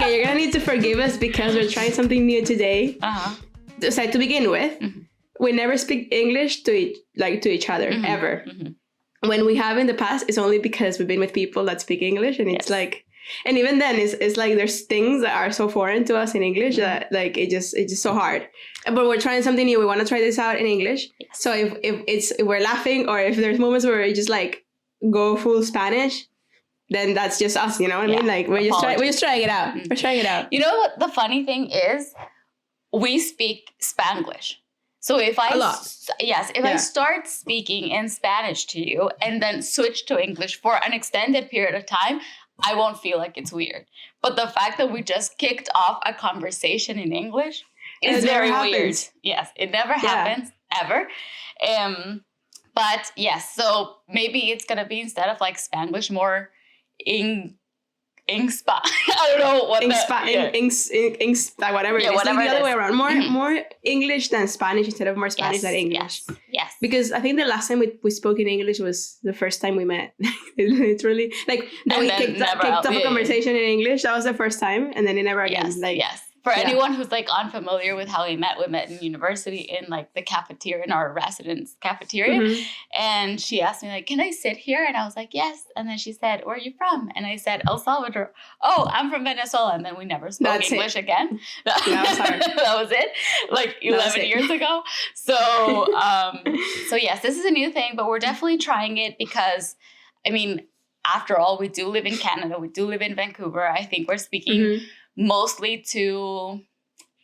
Okay, you're gonna need to forgive us because we're trying something new today. So to begin with, we never speak English to each other ever. When we have in the past, it's only because we've been with people that speak English, and it's like, and even then, it's like there's things that are so foreign to us in English that like it's just so hard. But we're trying something new. We want to try this out in English. So if we're laughing, or if there's moments where we just like go full Spanish, then that's just us. You know what I mean? Like we're just trying it out. We're trying it out. You know what the funny thing is? We speak Spanglish. So if I I start speaking in Spanish to you and then switch to English for an extended period of time, I won't feel like it's weird. But the fact that we just kicked off a conversation in English is very weird. Yes, it never happens ever. But yes, so maybe it's gonna be, instead of like Spanglish, more Spa. I don't know what whatever. Yeah, it's whatever like the other way around. More English than Spanish instead of more Spanish than English. Yes. Because I think the last time we spoke in English was the first time we met. Literally, like we kicked off a conversation in English. That was the first time, and then it never again. Yes. For anyone who's like unfamiliar with how we met in university in like the cafeteria, in our residence cafeteria. And she asked me like, can I sit here? And I was like, yes. And then she said, where are you from? And I said, El Salvador. Oh, I'm from Venezuela. And then we never spoke English again. That was it. Like 11 years ago. So, so yes, this is a new thing, but we're definitely trying it because, I mean, after all, we do live in Canada. We do live in Vancouver. I think we're speaking mostly to,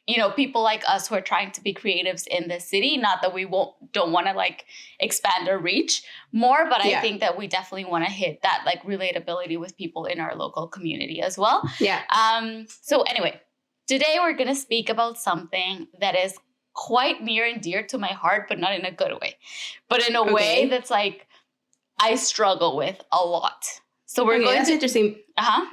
you know, people like us who are trying to be creatives in the city. Not that we don't want to like expand our reach more, but I think that we definitely want to hit that like relatability with people in our local community as well. So anyway, today we're going to speak about something that is quite near and dear to my heart, but not in a good way, but in a way that's like I struggle with a lot. So we're going that's interesting.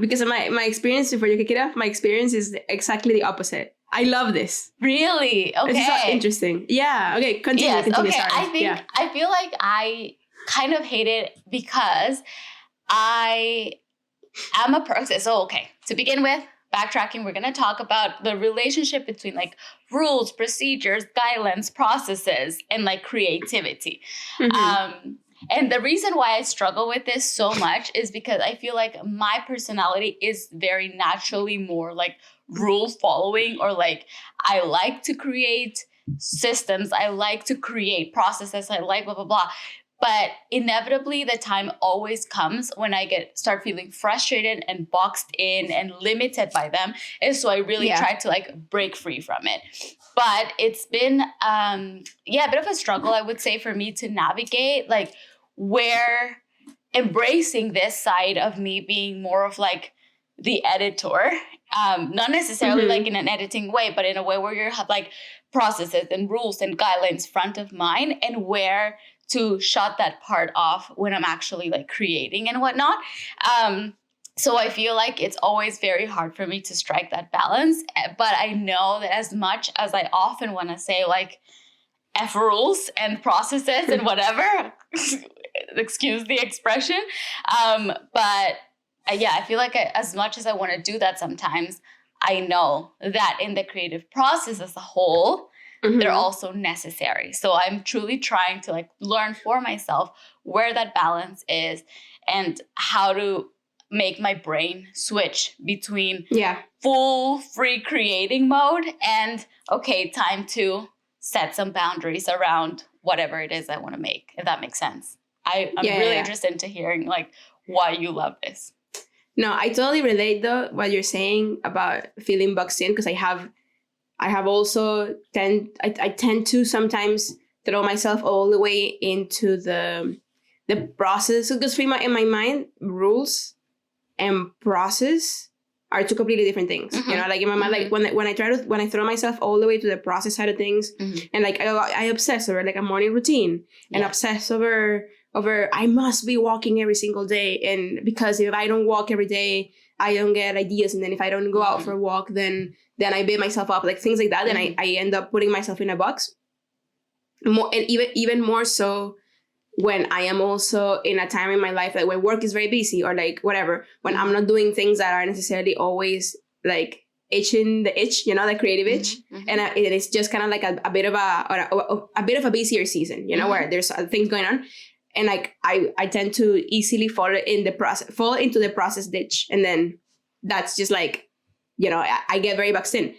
Because my experience, before you kick it off, my experience is exactly the opposite. I love this. Really? Okay. It's so interesting. Yeah. Okay. Continue. Okay. Sorry. I feel like I kind of hate it because I am a person. So, okay. To begin with, backtracking, we're going to talk about the relationship between like rules, procedures, guidelines, processes, and like creativity. And the reason why I struggle with this so much is because I feel like my personality is very naturally more like rule following, or like I like to create systems. I like to create processes. I like blah, blah, blah. But inevitably, the time always comes when I start feeling frustrated and boxed in and limited by them. And so I really try to like break free from it. But it's been, a bit of a struggle, I would say, for me to navigate, like where embracing this side of me being more of like the editor, not necessarily like in an editing way, but in a way where you have like processes and rules and guidelines front of mind, and where to shut that part off when I'm actually like creating and whatnot. So I feel like it's always very hard for me to strike that balance. But I know that as much as I often want to say like F rules and processes and whatever, excuse the expression. But I feel like as much as I want to do that sometimes, I know that in the creative process as a whole, they're also necessary. So I'm truly trying to like learn for myself where that balance is and how to make my brain switch between full free creating mode and time to set some boundaries around whatever it is I want to make, if that makes sense. I'm really interested into hearing like why you love this. No, I totally relate though what you're saying about feeling boxed in, because I have also I tend to sometimes throw myself all the way into the process, because in my mind, rules and process are two completely different things. You know, like in my mind, like when I throw myself all the way to the process side of things, and like I obsess over like a morning routine and obsess over I must be walking every single day, and because if I don't walk every day, I don't get ideas, and then if I don't go out for a walk, then I beat myself up, like things like that, and I end up putting myself in a box. More, and even more so when I am also in a time in my life like where work is very busy, or like whatever, when I'm not doing things that are necessarily always like itching the itch, you know, the creative itch. And it is just kind of like a bit of a bit of a busier season, you know, where there's other things going on. And like I tend to easily fall into the process ditch. And then that's just like, you know, I get very boxed in.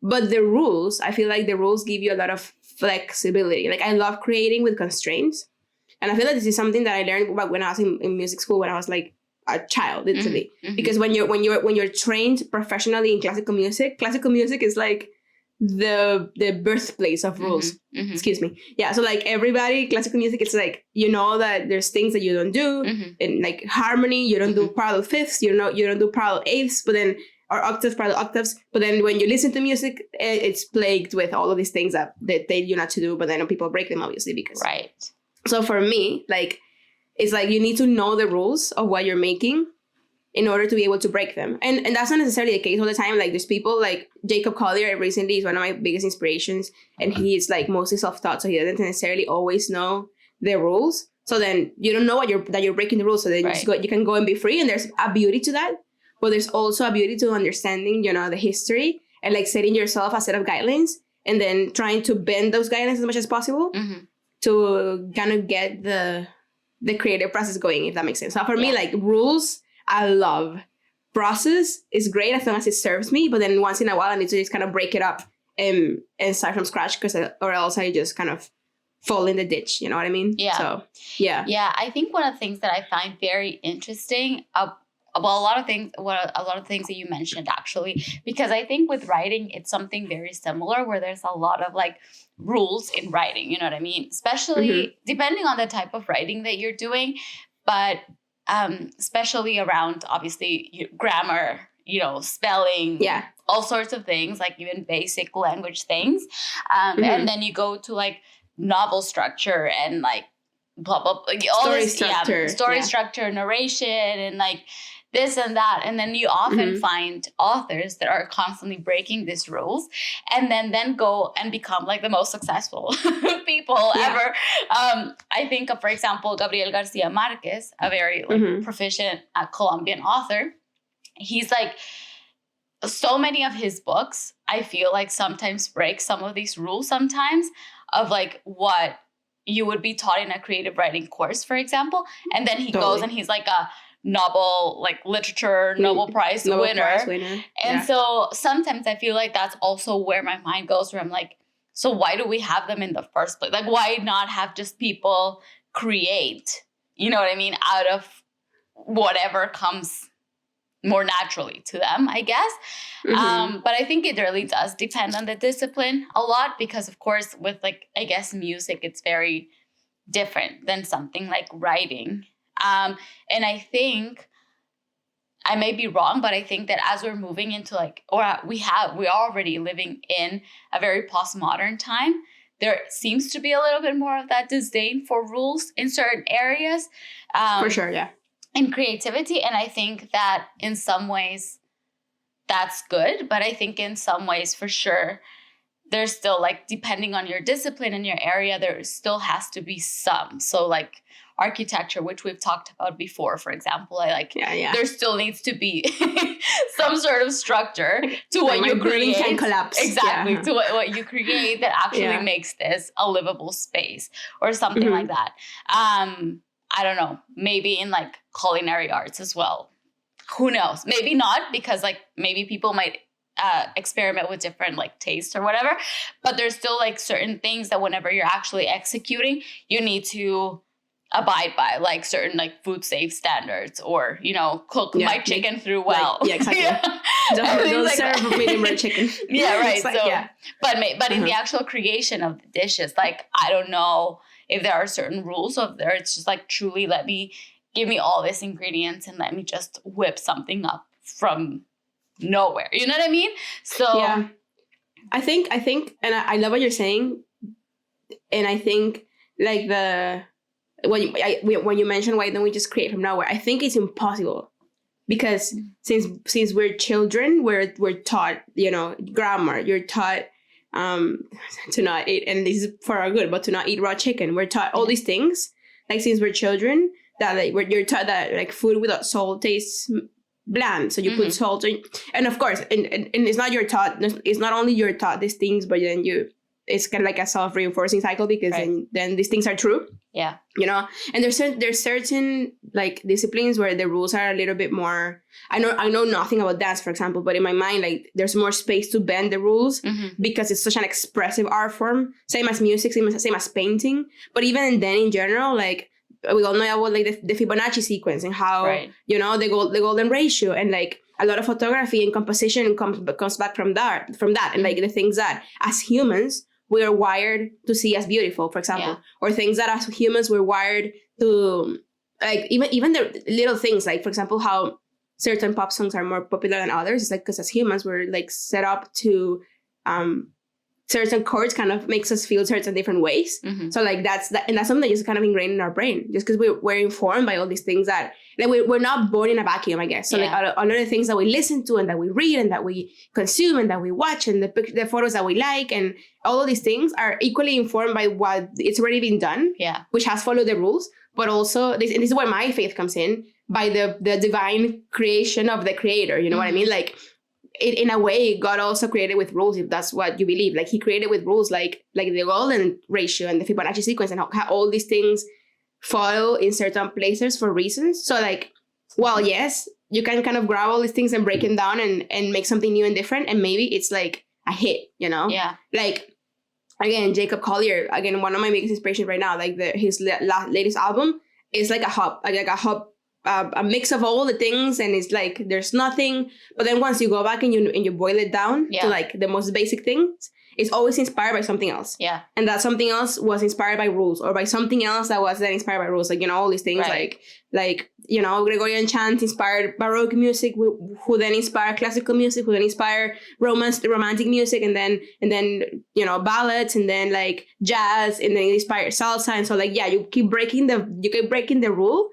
But the rules, I feel like the rules give you a lot of flexibility. Like I love creating with constraints. And I feel like this is something that I learned about when I was in music school, when I was like a child, literally. Because when you're trained professionally in classical music is like the birthplace of rules. Excuse me. Yeah. So like everybody, classical music, it's like, you know, that there's things that you don't do. And like harmony, you don't do parallel fifths, you don't do parallel eighths, but then or octaves, parallel octaves. But then when you listen to music, it's plagued with all of these things that they tell you not to do, but then people break them, obviously, because. Right. So for me, like, it's like you need to know the rules of what you're making in order to be able to break them. And that's not necessarily the case all the time. Like there's people like Jacob Collier recently is one of my biggest inspirations. And he's like mostly self-taught. So he doesn't necessarily always know the rules. So then you don't know that you're breaking the rules. So then you can go and be free. And there's a beauty to that. But there's also a beauty to understanding, you know, the history and like setting yourself a set of guidelines and then trying to bend those guidelines as much as possible to kind of get the creative process going, if that makes sense. So for me, like rules, I love. Process is great as long as it serves me, but then once in a while I need to just kind of break it up and start from scratch or else I just kind of fall in the ditch, you know what I mean? Yeah. So, yeah. Yeah, I think one of the things that I find very interesting about a lot of things that you mentioned, actually, because I think with writing, it's something very similar where there's a lot of like rules in writing, you know what I mean? Especially depending on the type of writing that you're doing, but especially around obviously grammar, you know, spelling, all sorts of things, like even basic language things. And then you go to like novel structure and like blah, blah, blah all story structure, narration, and like this and that. And then you often find authors that are constantly breaking these rules and then go and become like the most successful people ever. I think of, for example, Gabriel Garcia Marquez, a very like proficient Colombian author. He's like, so many of his books, I feel like sometimes break some of these rules sometimes of like what you would be taught in a creative writing course, for example. And then he goes and he's like a Nobel, like literature, Nobel Prize winner. And so sometimes I feel like that's also where my mind goes, where I'm like, so why do we have them in the first place? Like, why not have just people create, you know what I mean, out of whatever comes more naturally to them, I guess. But I think it really does depend on the discipline a lot because, of course, with like, I guess, music, it's very different than something like writing. And I think, I may be wrong, but I think that as we're moving into like, or we are already living in a very postmodern time, there seems to be a little bit more of that disdain for rules in certain areas. For sure, yeah. In creativity. And I think that in some ways that's good, but I think in some ways for sure, there's still like, depending on your discipline in your area, there still has to be some. So like architecture, which we've talked about before, for example, there still needs to be some sort of structure to what you create. Can collapse. Exactly. To what you create that actually makes this a livable space or something like that. I don't know, maybe in like culinary arts as well. Who knows? Maybe not, because like maybe people might experiment with different like tastes or whatever, but there's still like certain things that whenever you're actually executing, you need to abide by, like certain like food safe standards, or, you know, cook my chicken through well. Like, exactly. Don't serve medium rare chicken. Right. Like, but in the actual creation of the dishes, like, I don't know if there are certain rules of there. It's just like, truly give me all these ingredients and let me just whip something up from nowhere. You know what I mean? So yeah, I think, and I love what you're saying. And I think like when you mention why don't we just create from nowhere, I think it's impossible because since we're children, we're taught, you know, grammar. You're taught to not eat, and this is for our good, but to not eat raw chicken. We're taught all these things like since we're children that like you're taught that like food without salt tastes bland. So you put salt in, and of course, and it's not your thought. It's not only your thought, these things, but then it's kind of like a self-reinforcing cycle, because then these things are true. Yeah. You know, and there's certain like disciplines where the rules are a little bit more. I know nothing about dance, for example, but in my mind, like, there's more space to bend the rules because it's such an expressive art form. Same as music, same as painting. But even then, in general, like, we all know about like the Fibonacci sequence and how you know the golden ratio, and like a lot of photography and composition comes back from that, and like the things that as humans we are wired to see as beautiful, for example, or things that as humans we're wired to, like, even the little things, like, for example, how certain pop songs are more popular than others. It's like because as humans we're like set up to certain chords kind of makes us feel certain different ways. So like that's something that just kind of ingrained in our brain, just because we're informed by all these things that like we're not born in a vacuum, I guess. So like a lot of the things that we listen to and that we read and that we consume and that we watch and the photos that we like and all of these things are equally informed by what it's already been done, which has followed the rules. But also this is where my faith comes in, by the divine creation of the creator. You know what I mean? Like, in a way, God also created with rules, if that's what you believe. Like, he created with rules, like the golden ratio and the Fibonacci sequence, and how all these things follow in certain places for reasons. So like, well, yes, you can kind of grab all these things and break them down and make something new and different. And maybe it's like a hit, you know? Yeah. Like, again, Jacob Collier, again, one of my biggest inspirations right now, like his latest album is like a mix of all the things, and it's like there's nothing. But then once you go back and you boil it down to like the most basic things, it's always inspired by something else. Yeah. And that something else was inspired by rules, or by something else that was then inspired by rules. Like, you know, all these things, like, you know, Gregorian chant inspired Baroque music, who then inspired classical music, who then inspired romantic music, and then, you know, ballads, and then like jazz, and then it inspired salsa. And so like, yeah, you keep breaking the rule.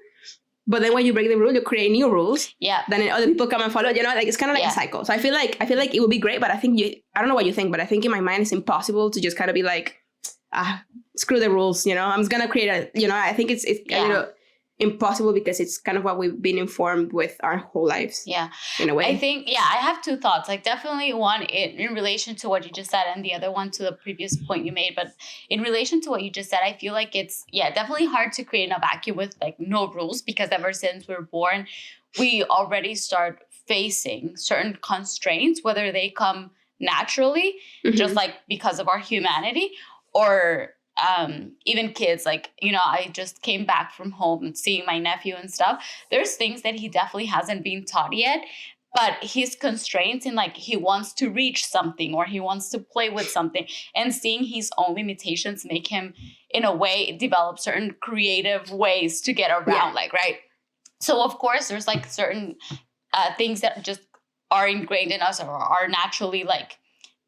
But then when you break the rule, you create new rules. Yeah. Then other people come and follow. You know, like it's kind of like a cycle. So I feel like it would be great, but I think I don't know what you think, but I think in my mind it's impossible to just kind of be like, screw the rules. You know, I'm just gonna create I think it's a little impossible, because it's kind of what we've been informed with our whole lives. Yeah. In a way. I think, I have two thoughts. Like, definitely one in relation to what you just said, and the other one to the previous point you made. But in relation to what you just said, I feel like it's, definitely hard to create a vacuum with like no rules, because ever since we're born, we already start facing certain constraints, whether they come naturally, just like because of our humanity, or even kids, like, you know, I just came back from home and seeing my nephew and stuff. There's things that he definitely hasn't been taught yet, but his constraints in like he wants to reach something or he wants to play with something, and seeing his own limitations make him in a way develop certain creative ways to get around, like, right? So of course there's like certain things that just are ingrained in us or are naturally like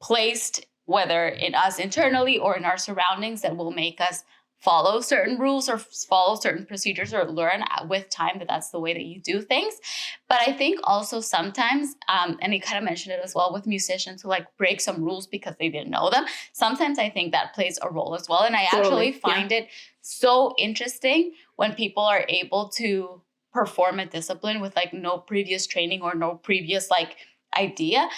placed, whether in us internally or in our surroundings, that will make us follow certain rules or follow certain procedures, or learn with time that that's the way that you do things. But I think also sometimes, and you kind of mentioned it as well with musicians who like break some rules because they didn't know them. Sometimes I think that plays a role as well. And I actually find it so interesting when people are able to perform a discipline with like no previous training or no previous like idea.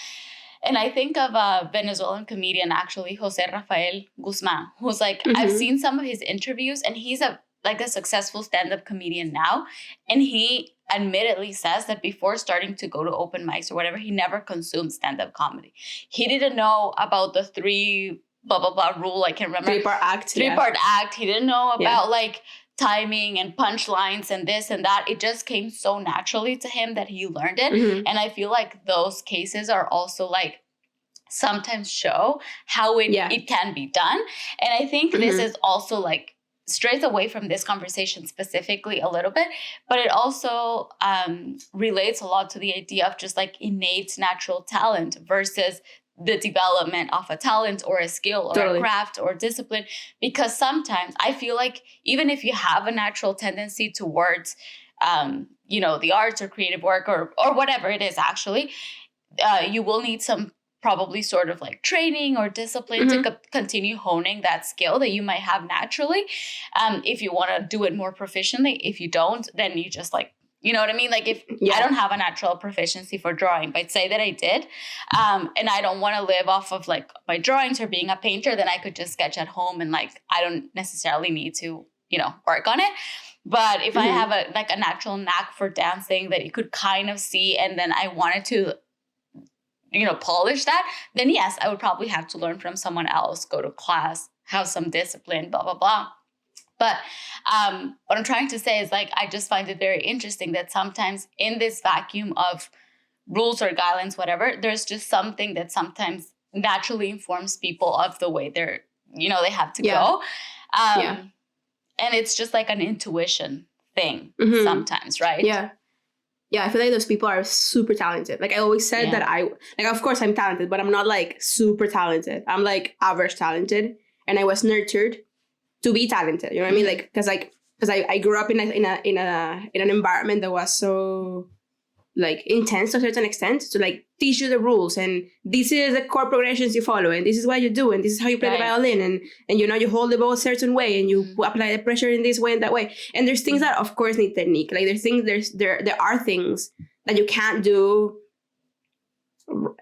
And I think of a Venezuelan comedian, actually, Jose Rafael Guzman, who's like, I've seen some of his interviews, and he's a successful stand-up comedian now. And he admittedly says that before starting to go to open mics or whatever, he never consumed stand-up comedy. He didn't know about the 3 blah, blah, blah rule. I can't remember. 3-part act. 3-part act. He didn't know about like timing and punchlines and this and that. It just came so naturally to him that he learned it. And I feel like those cases are also like sometimes show how it can be done. And I think this is also like strays away from this conversation specifically a little bit, but it also relates a lot to the idea of just like innate natural talent versus the development of a talent or a skill or a craft or discipline. Because sometimes I feel like even if you have a natural tendency towards, you know, the arts or creative work or whatever it is, actually, you will need some probably sort of like training or discipline to continue honing that skill that you might have naturally. If you want to do it more proficiently, if you don't, then you just like You know what I mean? Like if I don't have a natural proficiency for drawing, but say that I did, and I don't want to live off of like my drawings or being a painter, then I could just sketch at home and like I don't necessarily need to, work on it. But if I have a natural knack for dancing that you could kind of see, and then I wanted to, polish that, then yes, I would probably have to learn from someone else, go to class, have some discipline, blah, blah, blah. But what I'm trying to say is like, I just find it very interesting that sometimes in this vacuum of rules or guidelines, whatever, there's just something that sometimes naturally informs people of the way they're, they have to go. And it's just like an intuition thing sometimes, right? Yeah. Yeah, I feel like those people are super talented. Like I always said that of course I'm talented, but I'm not like super talented. I'm like average talented. And I was nurtured to be talented, you know what I mean? Like, because I grew up in an environment that was so like intense to a certain extent to like teach you the rules, and this is the chord progressions you follow, and this is what you do, and this is how you play the violin, and you hold the bow a certain way, and you apply the pressure in this way and that way. And there's things that of course need technique. Like there are things that you can't do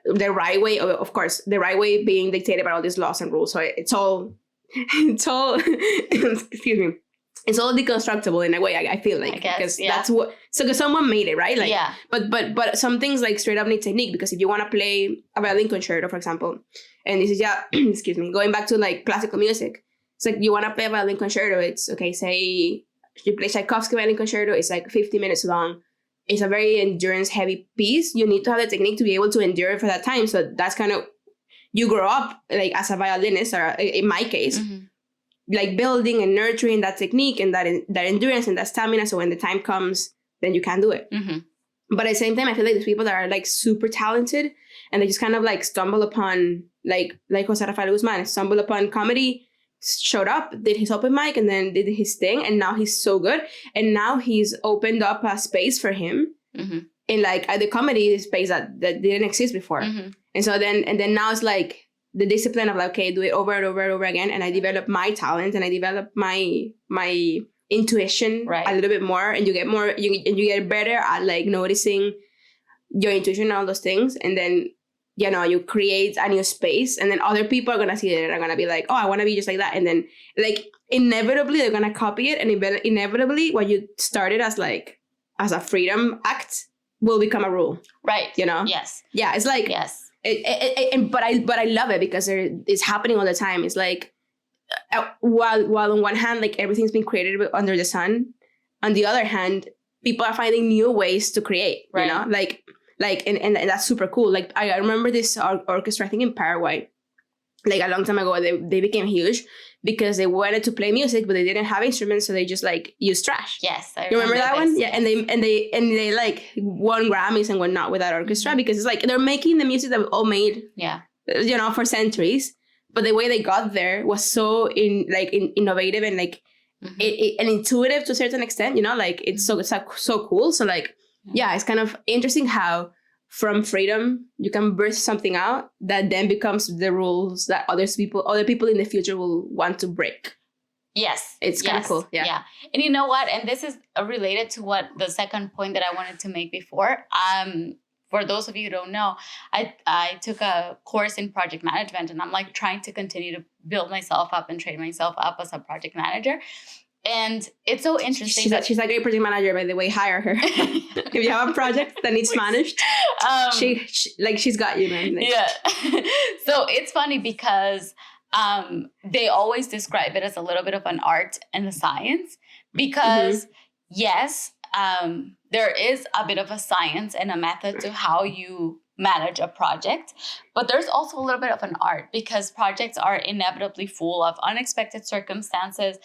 the right way. Of course, the right way being dictated by all these laws and rules. So it's all excuse me, it's all deconstructible in a way. I feel like, because that's what, so because someone made it, right? Like, but some things like straight up need technique, because if you want to play a violin concerto, for example, and this is excuse me, going back to like classical music, it's like you want to play a violin concerto. It's okay. Say you play Tchaikovsky violin concerto. It's like 50 minutes long. It's a very endurance heavy piece. You need to have the technique to be able to endure it for that time. So that's kind of, you grow up like as a violinist, or in my case, like building and nurturing that technique and that endurance and that stamina. So when the time comes, then you can do it. But at the same time, I feel like there's people that are like super talented and they just kind of like stumble upon like Jose Rafael Guzman stumbled upon comedy, showed up, did his open mic, and then did his thing. And now he's so good. And now he's opened up a space for him in like the comedy space that didn't exist before. And so then now it's like the discipline of like, okay, do it over and over and over again. And I develop my talent and I develop my intuition a little bit more. And you get more, you get better at like noticing your intuition and all those things. And then, you create a new space, and then other people are going to see it and are going to be like, oh, I want to be just like that. And then like inevitably they're going to copy it. And inevitably what you started as a freedom act will become a rule. Right. Yes. Yeah. It's like, yes. But I love it because it's happening all the time. It's like, while on one hand, like everything's been created under the sun, on the other hand, people are finding new ways to create, and that's super cool. Like I remember this orchestra, I think in Paraguay, like a long time ago, they became huge because they wanted to play music, but they didn't have instruments, so they just like used trash. Yes, I remember that this. one. Yeah, and they like won Grammys and whatnot with that orchestra because it's like they're making the music that we all made. Yeah, for centuries. But the way they got there was so innovative and like and intuitive to a certain extent. Like it's so cool. So like it's kind of interesting how from freedom you can burst something out that then becomes the rules that other people in the future will want to break. Yes, it's kind of cool. Yeah. And you know what? And this is related to what the second point that I wanted to make before. For those of you who don't know, I took a course in project management, and I'm like trying to continue to build myself up and train myself up as a project manager. And it's so interesting. She's a great project manager, by the way. Hire her. If you have a project that needs managed, she's got you, man. Yeah. So it's funny because they always describe it as a little bit of an art and a science because yes, there is a bit of a science and a method to how you manage a project, but there's also a little bit of an art because projects are inevitably full of unexpected circumstances.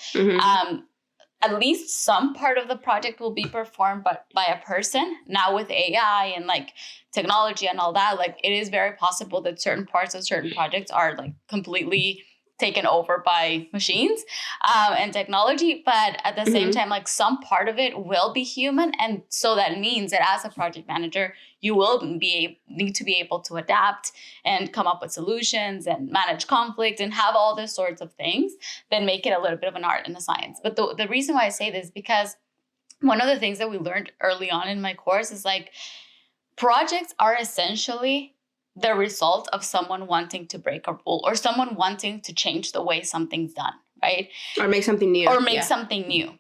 At least some part of the project will be performed by a person. Now with AI and like technology and all that, like it is very possible that certain parts of certain projects are like completely taken over by machines and technology, but at the same time, like some part of it will be human. And so that means that as a project manager, you will need to be able to adapt and come up with solutions and manage conflict and have all these sorts of things that make it a little bit of an art and a science. But the reason why I say this is because one of the things that we learned early on in my course is like projects are essentially the result of someone wanting to break a rule or someone wanting to change the way something's done, right? Or make something new. Something new.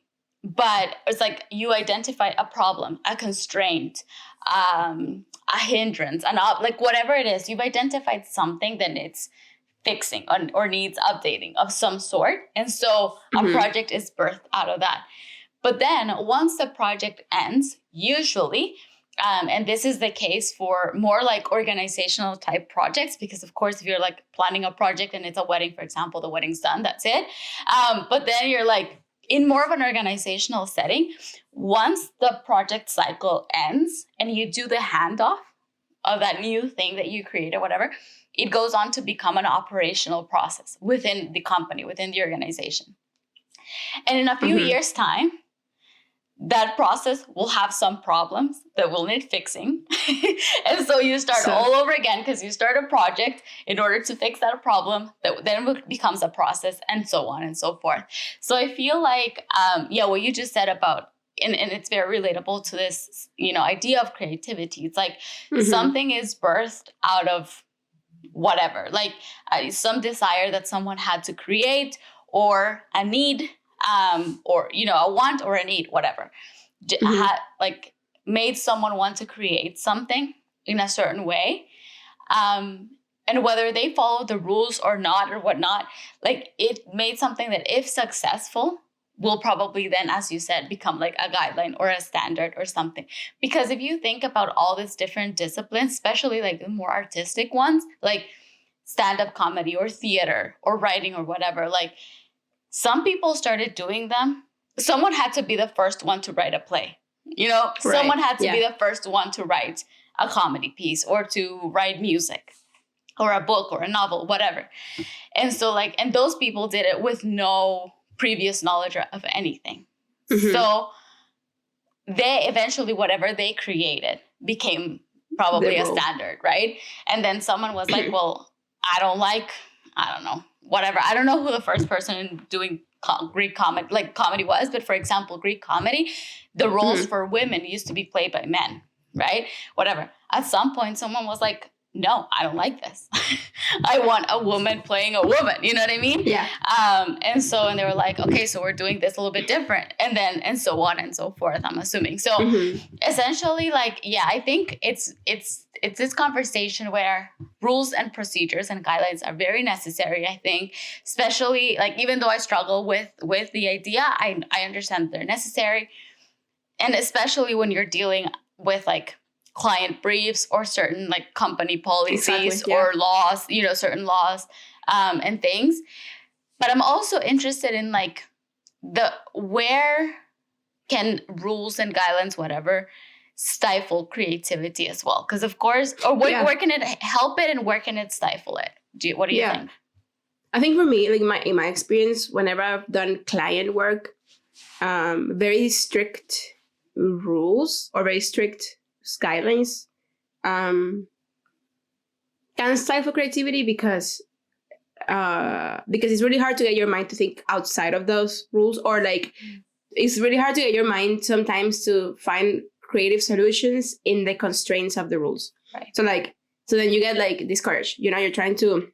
But it's like you identify a problem, a constraint, a hindrance, like whatever it is, you've identified something that needs fixing or needs updating of some sort. And so a project is birthed out of that. But then once the project ends, usually, and this is the case for more like organizational type projects, because of course, if you're like planning a project and it's a wedding, for example, the wedding's done, that's it. But then you're like in more of an organizational setting, once the project cycle ends and you do the handoff of that new thing that you created, whatever, it goes on to become an operational process within the company, within the organization. And in a few years' time, that process will have some problems that will need fixing. And so you start all over again because you start a project in order to fix that problem that then becomes a process and so on and so forth. So I feel like, what you just said about, and it's very relatable to this, idea of creativity. It's like something is birthed out of whatever, like some desire that someone had to create or a need, or a want or a need, whatever, made someone want to create something in a certain way, and whether they followed the rules or not or whatnot, like it made something that if successful will probably then, as you said, become like a guideline or a standard or something. Because if you think about all these different disciplines, especially like the more artistic ones, like stand-up comedy or theater or writing or whatever, like some people started doing them. Someone had to be the first one to write a play. Someone had to be the first one to write a comedy piece or to write music or a book or a novel, whatever. And so and those people did it with no previous knowledge of anything. So they eventually, whatever they created became probably a standard, right? And then someone was like, well, I don't know, whatever. I don't know who the first person doing Greek comedy was, but for example, Greek comedy, the roles for women used to be played by men, right? Whatever. At some point, someone was like, no, I don't like this. I want a woman playing a woman. You know what I mean? Yeah. And they were like, okay, so we're doing this a little bit different. And so on and so forth, I'm assuming. So essentially, I think it's this conversation where rules and procedures and guidelines are very necessary, I think, especially even though I struggle with the idea, I understand they're necessary. And especially when you're dealing with client briefs or certain company policies or laws, certain laws and things. But I'm also interested in where can rules and guidelines, whatever, stifle creativity as well? Because of course, or where can it help it and where can it stifle it? What do you think? I think for me, in my experience, whenever I've done client work, very strict rules or very strict guidelines can stifle creativity because it's really hard to get your mind to think outside of those rules, or it's really hard to get your mind sometimes to find creative solutions in the constraints of the rules. Right. So then you get discouraged. You're trying to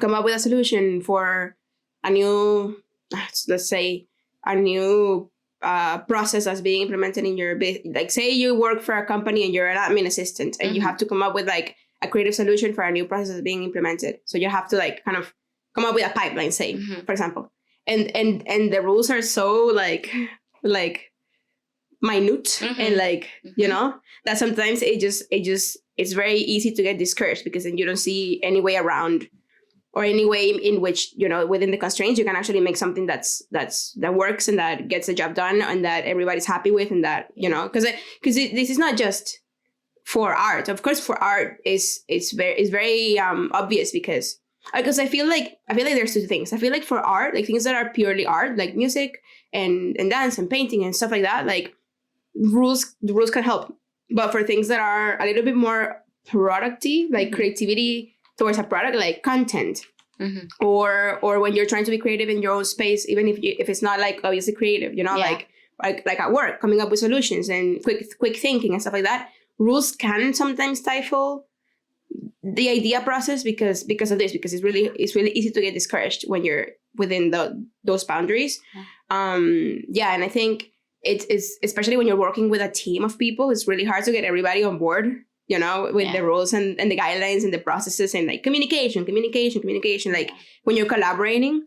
come up with a solution for a new, let's say, a new process that's being implemented in your business. Say you work for a company and you're an admin assistant and you have to come up with a creative solution for a new process that's being implemented. So you have to kind of come up with a pipeline, say, for example. And the rules are so minute and that sometimes it's very easy to get discouraged because then you don't see any way around or any way in which, within the constraints, you can actually make something that works and that gets the job done and that everybody's happy with, and that, because this is not just for art. Of course, for art it's very obvious because I feel like there's two things. I feel like for art, things that are purely art, like music and dance and painting and stuff like that, the rules can help. But for things that are a little bit more producty, creativity towards a product, like content, or when you're trying to be creative in your own space, even if it's not obviously creative, like at work, coming up with solutions and quick thinking and stuff like that. Rules can sometimes stifle the idea process because of this, because it's really easy to get discouraged when you're within those boundaries. Yeah, and I think it's especially when you're working with a team of people, it's really hard to get everybody on board, with the rules and the guidelines and the processes and like communication. Like when you're collaborating,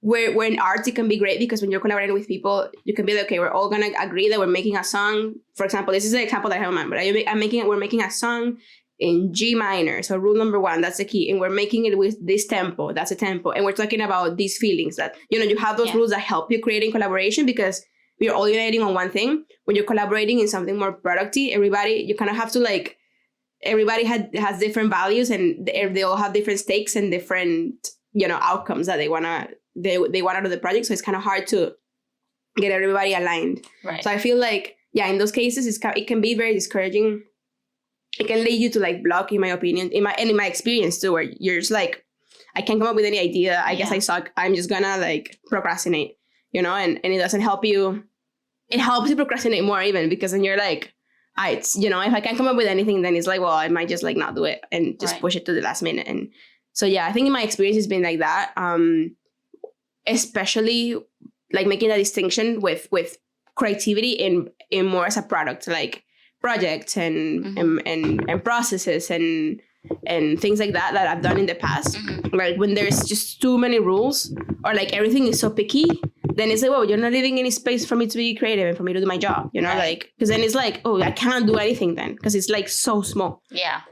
where in art it can be great because when you're collaborating with people, you can be like, okay, we're all gonna agree that we're making a song. For example, this is the example that I have in mind, but we're making a song in G minor. So rule number 1, that's the key. And we're making it with this tempo, that's a tempo. And we're talking about these feelings that, you have those rules that help you create in collaboration because we're all uniting on one thing. When you're collaborating in something more productive, you kind of have to like, everybody has different values and they all have different stakes and different, outcomes that they want out of the project. So it's kind of hard to get everybody aligned. Right. So I feel like, in those cases, it can be very discouraging. It can lead you to like block, in my opinion, in my experience too, where you're just like, I can't come up with any idea. I guess I suck. I'm just gonna like procrastinate, and it doesn't help you. It helps you procrastinate more even because then you're like, if I can't come up with anything, then it's like, well, I might just like not do it and just push it to the last minute. And so, yeah, I think in my experience, it's been like that. Especially like making a distinction with creativity in more as a product, like projects and processes and things like that I've done in the past. Like when there's just too many rules or like everything is so picky, then it's like, well, you're not leaving any space for me to be creative and for me to do my job, like, because then it's like, oh, I cannot do anything then because it's like so small. Yeah.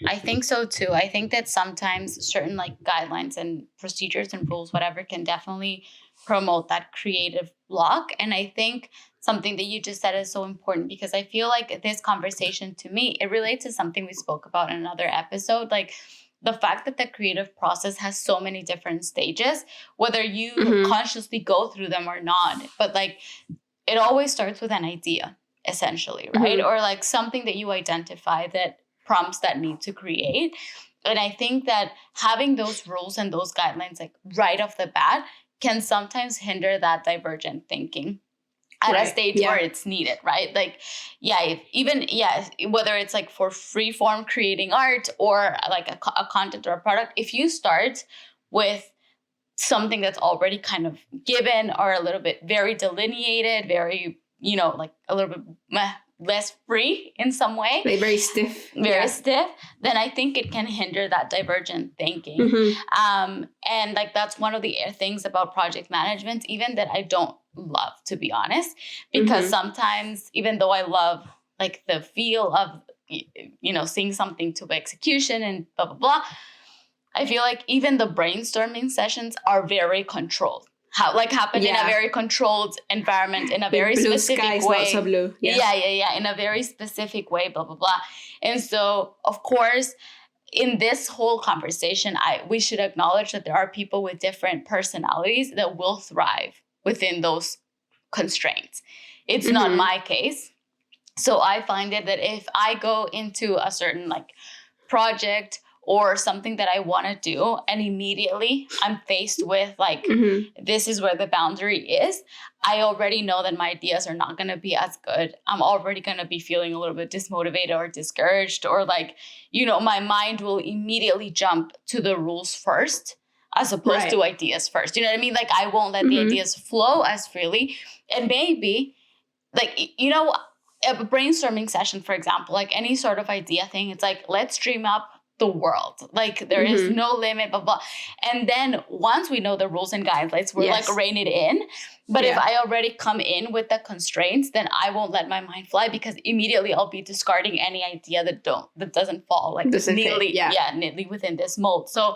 I think so too. I think that sometimes certain like guidelines and procedures and rules, whatever, can definitely promote that creative block. And I think something that you just said is so important because I feel like this conversation to me, it relates to something we spoke about in another episode, like the fact that the creative process has so many different stages, whether you consciously go through them or not, but like it always starts with an idea, essentially, right? Or like something that you identify that prompts that need to create. And I think that having those rules and those guidelines like right off the bat can sometimes hinder that divergent thinking at a stage where it's needed, right? Like, whether it's like for free form creating art or like a content or a product, if you start with something that's already kind of given or a little bit very delineated, very, like a little bit less free in some way. Like very stiff. Stiff, then I think it can hinder that divergent thinking. And like that's one of the things about project management, even that I don't love, to be honest, because sometimes, even though I love like the feel of, seeing something to execution and blah, blah, blah, I feel like even the brainstorming sessions are very controlled. Happen in a very controlled environment, in a very specific way. Not so blue. In a very specific way, blah, blah, blah. And so, of course, in this whole conversation, we should acknowledge that there are people with different personalities that will thrive within those constraints. It's not my case. So I find it that if I go into a certain like project or something that I want to do, and immediately I'm faced with like, this is where the boundary is, I already know that my ideas are not going to be as good. I'm already going to be feeling a little bit dismotivated or discouraged, or like, my mind will immediately jump to the rules first as opposed to ideas first. You know what I mean? Like I won't let the ideas flow as freely. And maybe like, a brainstorming session, for example, like any sort of idea thing, it's like, let's dream up the world. Like there is no limit, blah, blah. And then once we know the rules and guidelines, we're like rein it in. But if I already come in with the constraints, then I won't let my mind fly because immediately I'll be discarding any idea that doesn't fall like neatly within this mold. So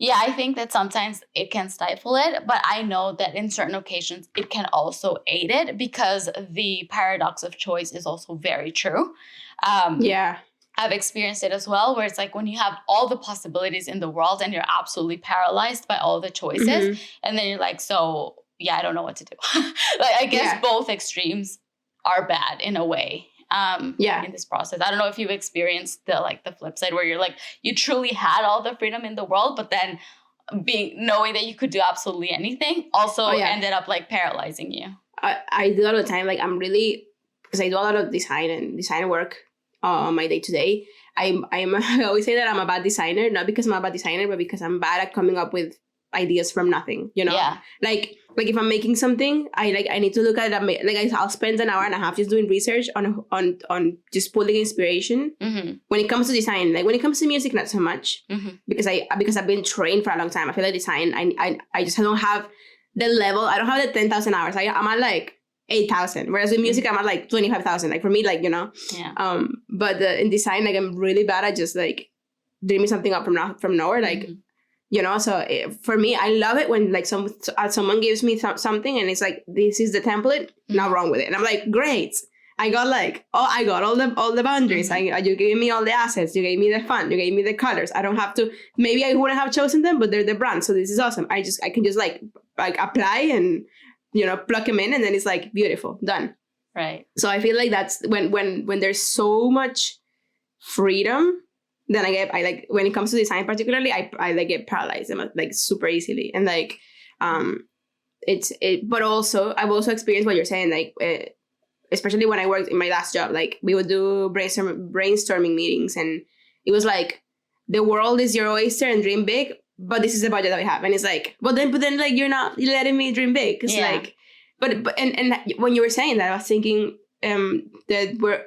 I think that sometimes it can stifle it, but I know that in certain occasions it can also aid it because the paradox of choice is also very true. I've experienced it as well, where it's like when you have all the possibilities in the world and you're absolutely paralyzed by all the choices, and then you're like, so I don't know what to do. Like I guess both extremes are bad in a way. In this process, I don't know if you've experienced the flip side where you're like, you truly had all the freedom in the world, but then knowing that you could do absolutely anything also ended up like paralyzing you? I do all the time. Like I'm really, because I do a lot of design work on my day to day. I always say that I'm a bad designer, not because I'm a bad designer, but because I'm bad at coming up with ideas from nothing, you know? Yeah. Like if I'm making something, I need to look at it. Like I'll spend an hour and a half just doing research on just pulling inspiration. Mm-hmm. When it comes to design, like when it comes to music, not so much, mm-hmm. because I've been trained for a long time. I feel like design, I just don't have the level. I don't have the 10,000 hours. I'm at like 8,000. Whereas with music, I'm at like 25,000. Like for me, like, you know. Yeah. But in design, like I'm really bad at just like dreaming something up from nowhere. Like. Mm-hmm. You know, so for me, I love it when like someone gives me something and it's like, this is the template, not wrong with it. And I'm like, great. I got all the boundaries. Mm-hmm. You gave me all the assets. You gave me the fun. You gave me the colors. I don't have to, maybe I wouldn't have chosen them, but they're the brand. So this is awesome. I can just like apply and, you know, plug them in and then it's like, beautiful, done. Right. So I feel like that's when there's so much freedom, then I like, when it comes to design particularly, I like get paralyzed like super easily. And like, but also I've also experienced what you're saying, like, especially when I worked in my last job, like we would do brainstorming meetings and it was like, the world is your oyster and dream big, but this is the budget that we have. And it's like, but then like, you're letting me dream big. It's like, but when you were saying that, I was thinking, that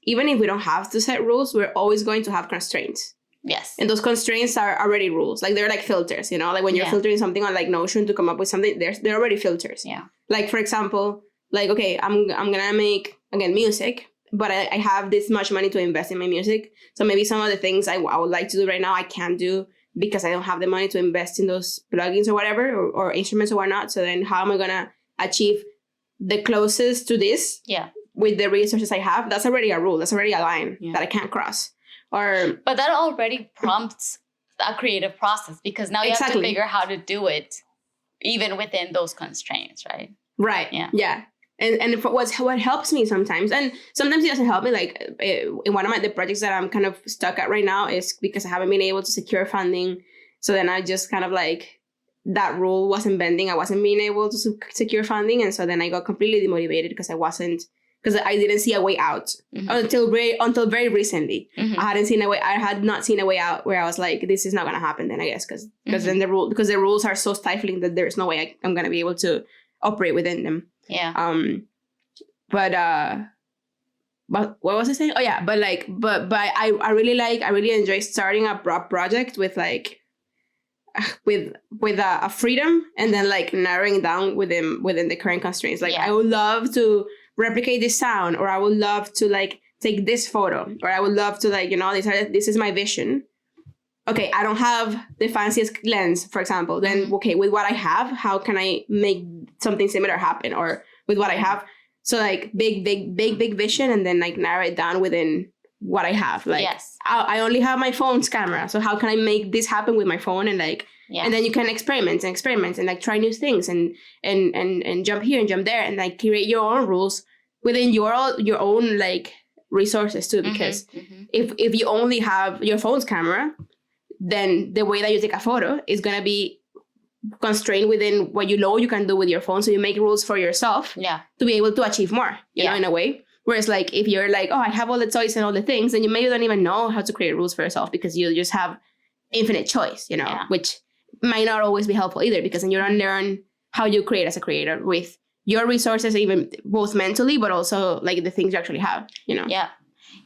even if we don't have to set rules, we're always going to have constraints. Yes. And those constraints are already rules. Like they're like filters, you know, like when you're filtering something on like Notion to come up with something, they're already filters. Yeah. Like for example, like, okay, I'm gonna make, again, music, but I have this much money to invest in my music. So maybe some of the things I would like to do right now, I can't do because I don't have the money to invest in those plugins or whatever, or instruments or whatnot. So then how am I gonna achieve the closest to this? Yeah. With the resources I have? That's already a rule. That's already a line that I can't cross. But that already prompts a creative process because now you have to figure how to do it even within those constraints, right? Right. Yeah. And what helps me sometimes, and sometimes it doesn't help me, like in one of the projects that I'm kind of stuck at right now is because I haven't been able to secure funding. So then I just kind of like, that rule wasn't bending. I wasn't being able to secure funding. And so then I got completely demotivated because I didn't see a way out until very recently. Mm-hmm. I had not seen a way out where I was like, this is not going to happen then, I guess, because then the rules are so stifling that there's no way I'm going to be able to operate within them. Yeah. But what was I saying? Oh yeah, but I really enjoy starting a project with like with a freedom and then like narrowing down within the current constraints. Like I would love to replicate this sound, or I would love to like take this photo, or I would love to like, you know, this is my vision. Okay, I don't have the fanciest lens, for example. Then okay, with what I have, how can I make something similar happen? Or with what I have, so like big vision, and then like narrow it down within what I have. Like I only have my phone's camera, so how can I make this happen with my phone? And like and then you can experiment and like try new things and jump here and jump there and like create your own rules within your own like resources too. Because if you only have your phone's camera, then the way that you take a photo is gonna be constrained within what you know you can do with your phone. So you make rules for yourself to be able to achieve more, you know, in a way. Whereas like if you're like, oh, I have all the toys and all the things, then you maybe don't even know how to create rules for yourself because you just have infinite choice, you know, which might not always be helpful either, because then you don't learn how you create as a creator with your resources, even both mentally, but also like the things you actually have, you know?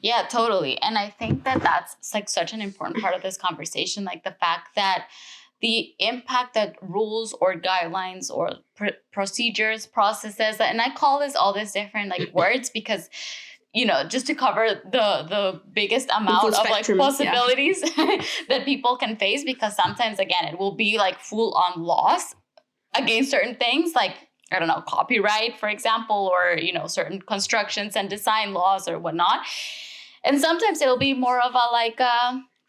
Yeah, totally. And I think that that's like such an important part of this conversation, like the fact that the impact that rules or guidelines or procedures, processes, and I call this all these different like words because, you know, just to cover the biggest amount of like possibilities that people can face, because sometimes, again, it will be like full on laws against certain things, like, I don't know, copyright, for example, or, you know, certain constructions and design laws or whatnot. And sometimes it'll be more of a like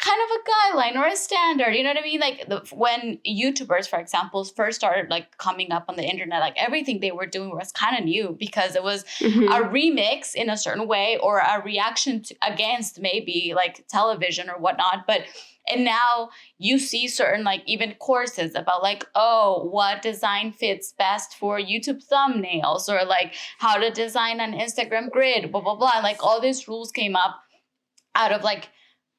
kind of a guideline or a standard, you know what I mean? Like when YouTubers, for example, first started like coming up on the internet, like everything they were doing was kind of new because it was a remix in a certain way or a reaction against maybe like television or whatnot. And now you see certain like even courses about like, oh, what design fits best for YouTube thumbnails or like how to design an Instagram grid, blah, blah, blah. And like all these rules came up out of like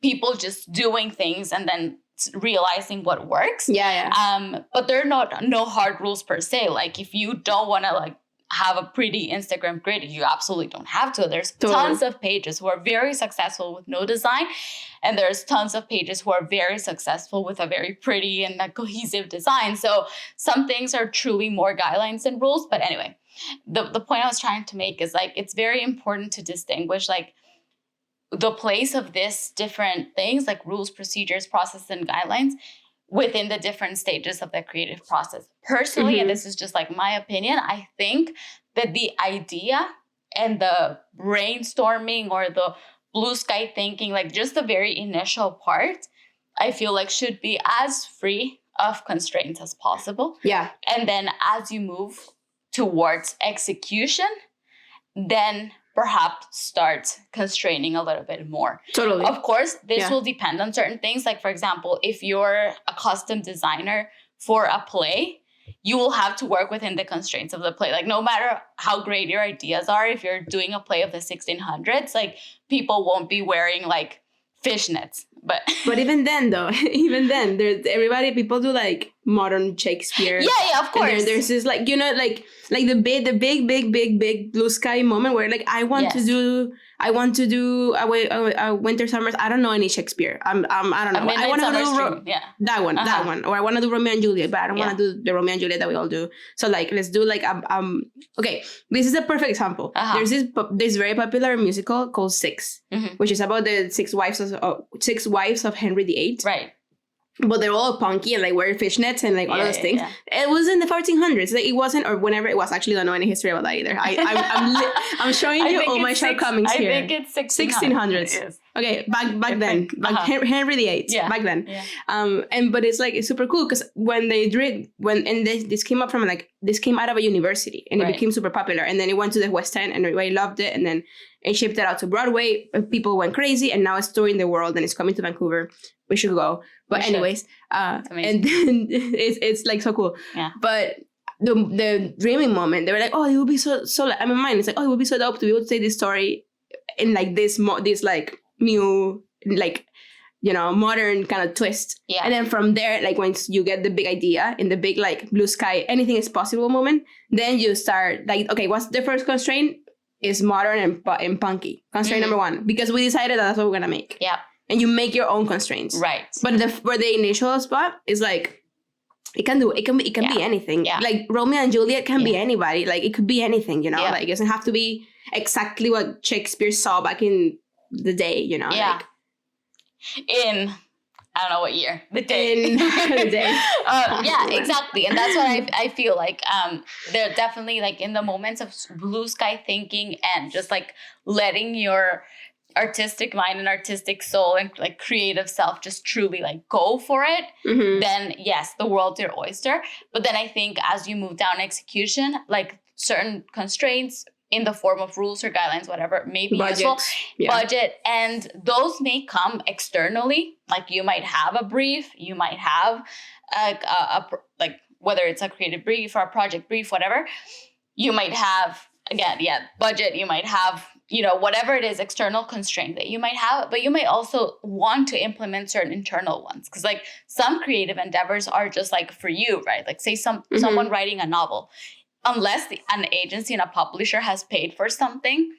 people just doing things and then realizing what works. But there are no hard rules per se. Like if you don't want to like have a pretty Instagram grid, you absolutely don't have to. There's tons of pages who are very successful with no design. And there's tons of pages who are very successful with a very pretty and a cohesive design. So some things are truly more guidelines than rules. But anyway, the point I was trying to make is like, it's very important to distinguish like the place of this different things like rules, procedures, process, and guidelines within the different stages of the creative process. Personally, and this is just like my opinion, I think that the idea and the brainstorming or the blue sky thinking, like just the very initial part, I feel like should be as free of constraints as possible. And then as you move towards execution, then perhaps start constraining a little bit more. Of course, this will depend on certain things. Like, for example, if you're a custom designer for a play, you will have to work within the constraints of the play. Like, no matter how great your ideas are, if you're doing a play of the 1600s, like, people won't be wearing, like, fishnets. But even then, though, there's people do, like, modern Shakespeare. Of course. There's this, like, you know, like the big blue sky moment where, like, I want to do a Winter Summers. I don't know any Shakespeare. I don't know. I want to do that one. Or I want to do Romeo and Juliet, but I don't want to do the Romeo and Juliet that we all do. So, like, let's do, like, okay, this is a perfect example. There's this very popular musical called Six, which is about the six wives of Henry VIII. Right. But they're all punky and like wear fishnets and like all those things. It was in the 1400s. Like, it wasn't, or whenever it was. Actually, don't know any history about that either. I'm showing you all my shortcomings here. I think it's 1600s. Yes. Okay, back then, Henry VIII. Back then. But it's like, it's super cool because when this came out of a university and it became super popular, and then it went to the West End and everybody loved it, and then it shipped it out to Broadway. People went crazy, and now it's touring the world and it's coming to Vancouver. We should go. But anyways, and then it's like so cool. But the dreaming moment, they were like, oh, it would be so I'm in mind. It's like, oh, it would be so dope to be able to say this story in like this like new, like, you know, modern kind of twist. And then from there, like, once you get the big idea in the big, like, blue sky, anything is possible moment, then you start like, okay, what's the first constraint? Is modern and punky. Constraint number one, because we decided that's what we're gonna make. And you make your own constraints. Right. But the initial spot is like, it can be anything. Like, Romeo and Juliet can be anybody. Like, it could be anything, you know? Like, it doesn't have to be exactly what Shakespeare saw back in the day, you know? Like, in, I don't know what year. The day. In the day. Exactly. And that's what I feel like they're definitely, like, in the moments of blue sky thinking and just, like, letting your artistic mind and artistic soul and like creative self just truly like go for it, then yes, the world's your oyster. But then I think as you move down execution, like certain constraints in the form of rules or guidelines, whatever, may be useful. Budget, and those may come externally. Like, you might have a brief, you might have a like, whether it's a creative brief or a project brief, whatever. You might have, again, budget, you might have, you know, whatever it is, external constraint that you might have, but you might also want to implement certain internal ones. Because, like, some creative endeavors are just like for you, right? Like, say someone writing a novel, unless an agency and a publisher has paid for something,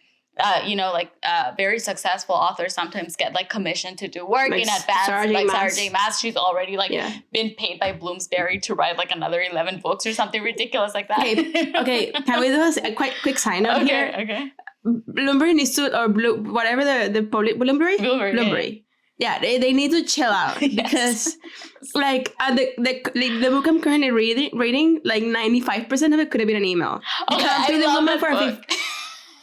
you know, like very successful authors sometimes get like commissioned to do work, like, in advance. Sarah J. Maas, she's already like been paid by Bloomsbury to write like another 11 books or something ridiculous like that. Okay. Can we do a quite quick sign up here? Okay. Bloomsbury needs to, or whatever the Bloomsbury. Yeah, they need to chill out because, like, the book I'm currently reading, like 95% of it could have been an email. Okay, I love that book.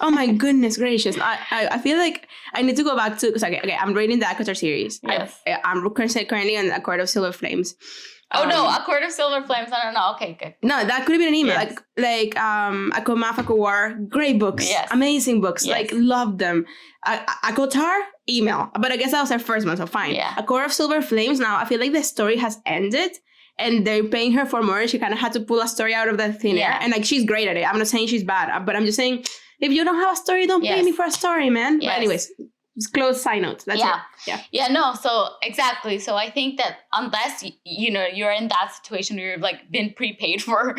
Oh my goodness gracious. I feel like I need to go back to, because okay, I'm reading the Akatar series. Yes. I'm currently on A Court of Silver Flames. Oh no, A Court of Silver Flames. No. Okay, good. No, that could have been an email. Yes. Like Ako Mafako War, great books. Yes. Amazing books. Yes. Like, love them. Akotar, email. But I guess that was her first one, so fine. Yeah. A Court of Silver Flames, now I feel like the story has ended. And they're paying her for more. She kind of had to pull a story out of the thin air. And like, she's great at it. I'm not saying she's bad, but I'm just saying, if you don't have a story, don't pay me for a story, man. Yes. But anyways, just close side note. That's it. Yeah, no, so exactly. So I think that unless, you're in that situation where you've like been prepaid for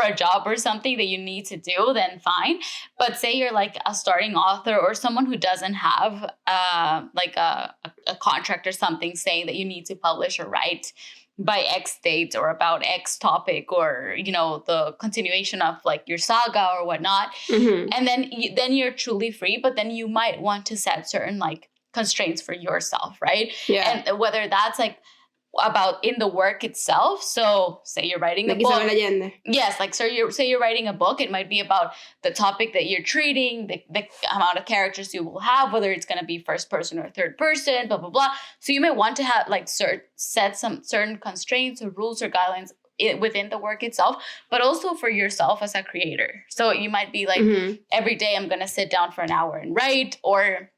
a job or something that you need to do, then fine. But say you're like a starting author or someone who doesn't have like a contract or something saying that you need to publish or write by X date or about X topic, or the continuation of like your saga or whatnot, and then you're truly free. But then you might want to set certain like constraints for yourself, right? Yeah. And whether that's like about in the work itself. So say you're writing a book. Isabel Allende. Yes, like so you're writing a book. It might be about the topic that you're treating, the amount of characters you will have, whether it's going to be first person or third person, blah blah blah. So you may want to have like set some certain constraints or rules or guidelines within the work itself, but also for yourself as a creator. So you might be like, every day I'm going to sit down for an hour and write, or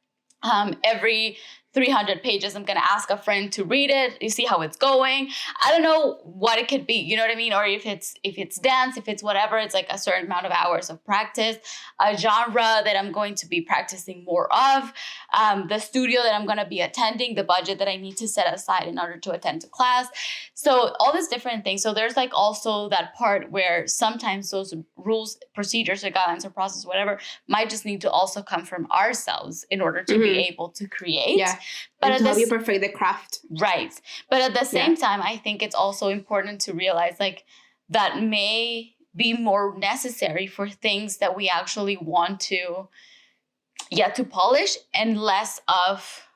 every 300 pages, I'm going to ask a friend to read it. You see how it's going. I don't know what it could be. You know what I mean? Or if it's dance, if it's whatever, it's like a certain amount of hours of practice, a genre that I'm going to be practicing more of, the studio that I'm going to be attending, the budget that I need to set aside in order to attend to class. So all these different things. So there's like also that part where sometimes those rules, procedures, or guidelines, or process, whatever, might just need to also come from ourselves in order to be able to create. Yeah. But and to help you perfect the craft. Right. But at the same time, I think it's also important to realize like that may be more necessary for things that we actually want to polish, and less of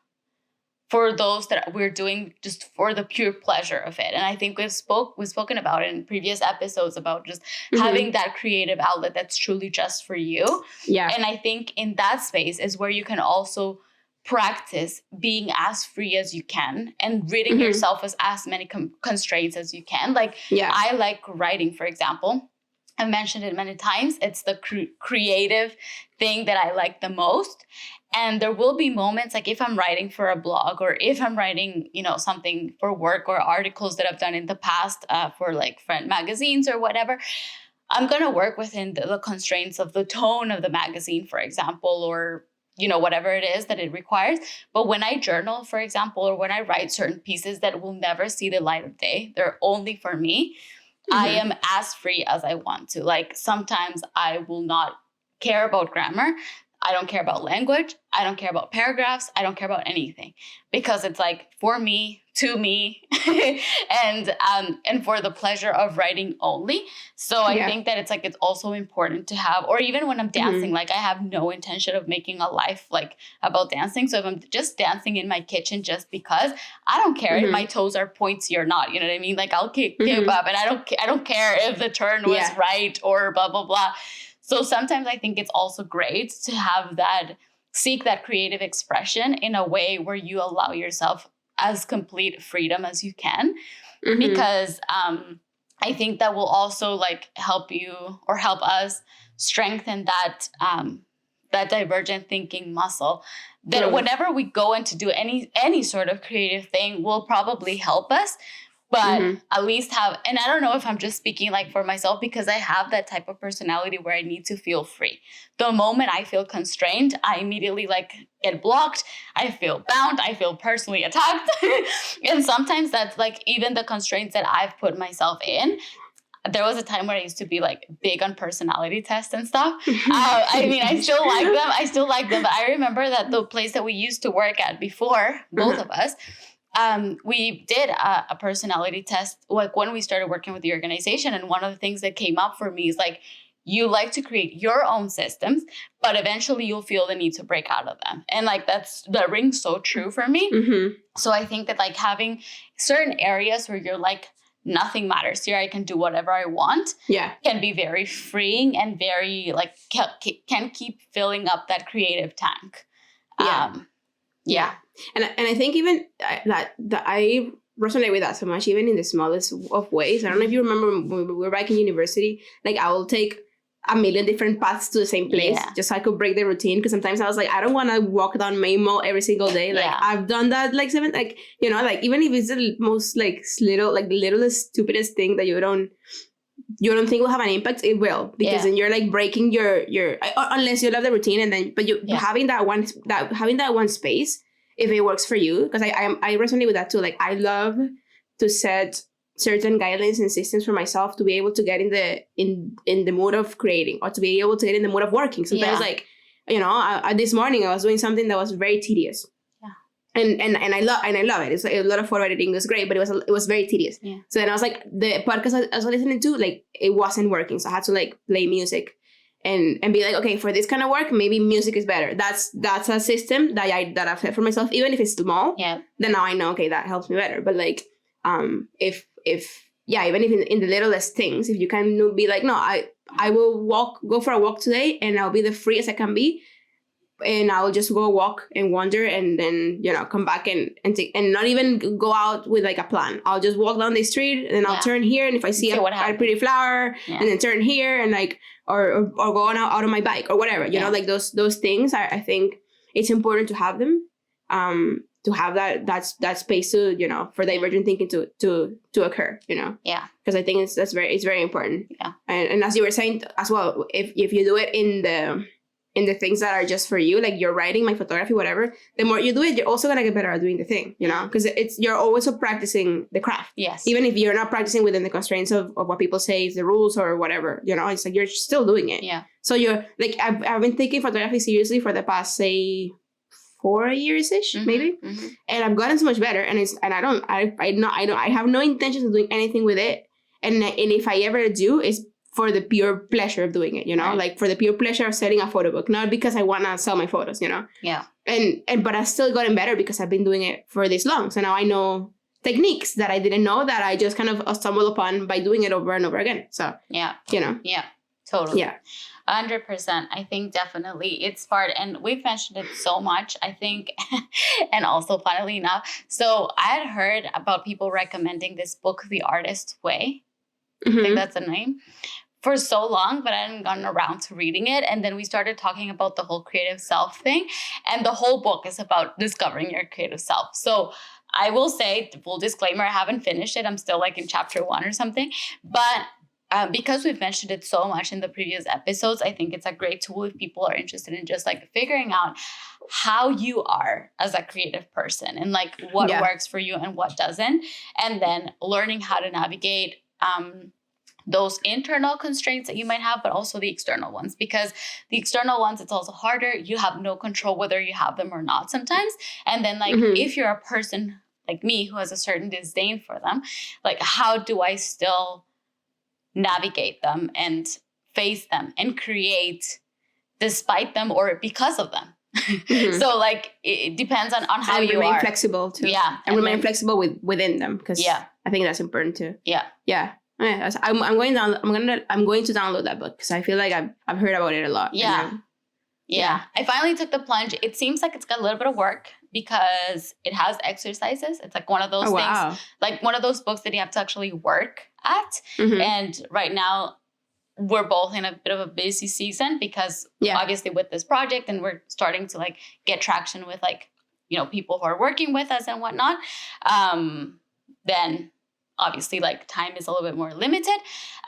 for those that we're doing just for the pure pleasure of it. And I think we've spoken about it in previous episodes about just having that creative outlet that's truly just for you. Yeah. And I think in that space is where you can also practice being as free as you can and ridding yourself of as many constraints as you can. Like, I like writing, for example. I've mentioned it many times. It's the creative thing that I like the most. And there will be moments, like if I'm writing for a blog, or if I'm writing, something for work, or articles that I've done in the past for like friend magazines or whatever, I'm going to work within the constraints of the tone of the magazine, for example, or whatever it is that it requires. But when I journal, for example, or when I write certain pieces that will never see the light of day, they're only for me, I am as free as I want to. Like, sometimes I will not care about grammar. I don't care about language. I don't care about paragraphs. I don't care about anything, because it's like for me, to me, and for the pleasure of writing only. So I think that it's also important to have, or even when I'm dancing, like I have no intention of making a life like about dancing. So if I'm just dancing in my kitchen just because, I don't care if my toes are pointy or not. You know what I mean? Like I'll keep up, and I don't care if the turn was right or blah blah blah. So sometimes I think it's also great to have seek that creative expression in a way where you allow yourself as complete freedom as you can, because I think that will also like help you, or help us strengthen that divergent thinking muscle, that whenever we go in to do any sort of creative thing will probably help us. But at least have, and I don't know if I'm just speaking like for myself, because I have that type of personality where I need to feel free. The moment I feel constrained, I immediately like get blocked. I feel bound. I feel personally attacked. And sometimes that's like even the constraints that I've put myself in. There was a time where I used to be like big on personality tests and stuff. I mean, I still like them. But I remember that the place that we used to work at before, both of us, we did a personality test like when we started working with the organization. And one of the things that came up for me is like, you like to create your own systems, but eventually you'll feel the need to break out of them. And like, that rings so true for me. So I think that like having certain areas where you're like nothing matters here. I can do whatever I want. Yeah. Can be very freeing and very like can keep filling up that creative tank. Yeah. And I think even that I resonate with that so much, even in the smallest of ways. I don't know if you remember when we were back in university, like I will take a million different paths to the same place just so I could break the routine. Because sometimes I was like, I don't want to walk down Main Mall every single day. Like I've done that like like, you know, like even if it's the most like littlest, stupidest thing that you don't think will have an impact, it will, because then you're like breaking your unless you love the routine, and then but you having that one space, if it works for you, because I resonate with that too. Like I love to set certain guidelines and systems for myself to be able to get in the mood of creating, or to be able to get in the mood of working. Sometimes like, you know, this morning I was doing something that was very tedious. And I love it. It's like a lot of photo editing was great, but it was very tedious. Yeah. So then I was like, the podcast I was listening to, like it wasn't working. So I had to like play music and be like, okay, for this kind of work, maybe music is better. That's a system that I've set for myself, even if it's small. Yeah. Then now I know, okay, that helps me better. But like, even if in the littlest things, if you can be like, no, I will go for a walk today, and I'll be the free as I can be. And I'll just go walk and wander, and then, you know, come back and not even go out with like a plan. I'll just walk down the street, and then I'll turn here, and if I see a pretty flower, and then turn here, and like or go on out on my bike or whatever, you know, like those things. I think it's important to have them, to have that space to, you know, for divergent thinking to occur, you know. Yeah. Because I think it's very important. Yeah. And as you were saying as well, if you do it in the things that are just for you, like your writing, my photography, whatever, the more you do it, you're also going to get better at doing the thing, you know, because you're always practicing the craft. Yes. Even if you're not practicing within the constraints of what people say is the rules or whatever, you know, it's like you're still doing it. Yeah. So you're like, I've been taking photography seriously for the past, say, 4 years-ish, maybe. Mm-hmm. And I've gotten so much better. And I have no intention of doing anything with it. And if I ever do, it's for the pure pleasure of doing it, you know, like for the pure pleasure of selling a photo book, not because I want to sell my photos, you know. Yeah. But I've still gotten better because I've been doing it for this long. So now I know techniques that I didn't know, that I just kind of stumbled upon by doing it over and over again. So, yeah, you know. Yeah, totally. Yeah. 100%. I think definitely it's part, and we've mentioned it so much, I think, and also funnily enough. So I had heard about people recommending this book, The Artist's Way. Mm-hmm. I think that's the name. For so long, but I hadn't gotten around to reading it. And then we started talking about the whole creative self thing. And the whole book is about discovering your creative self. So I will say, full disclaimer, I haven't finished it. I'm still like in chapter 1 or something. But because we've mentioned it so much in the previous episodes, I think it's a great tool if people are interested in just like figuring out how you are as a creative person and like what works for you and what doesn't. And then learning how to navigate those internal constraints that you might have, but also the external ones, because the external ones, it's also harder. You have no control whether you have them or not sometimes. And then like, if you're a person like me who has a certain disdain for them, like how do I still navigate them and face them and create despite them or because of them? So like, it depends on how you are. And remain flexible too. Yeah. And remain flexible within them, because I think that's important too. Yeah. Yeah. I'm going to download that book because I feel like I've heard about it a lot. Yeah. I finally took the plunge. It seems like it's got a little bit of work because it has exercises. It's like one of those things, like one of those books that you have to actually work at. Mm-hmm. And right now we're both in a bit of a busy season because obviously with this project, and we're starting to like get traction with like, you know, people who are working with us and whatnot. Then obviously like time is a little bit more limited,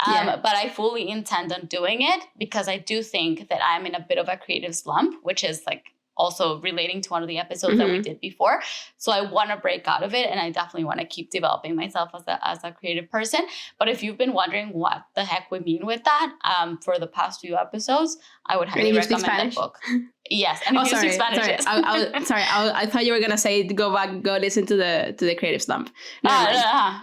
but I fully intend on doing it because I do think that I'm in a bit of a creative slump, which is like also relating to one of the episodes that we did before. So I want to break out of it, and I definitely want to keep developing myself as a creative person. But if you've been wondering what the heck we mean with that, for the past few episodes, I would highly recommend that book. Yes, and if you speak Spanish. Sorry, I thought you were gonna say go listen to the creative slump.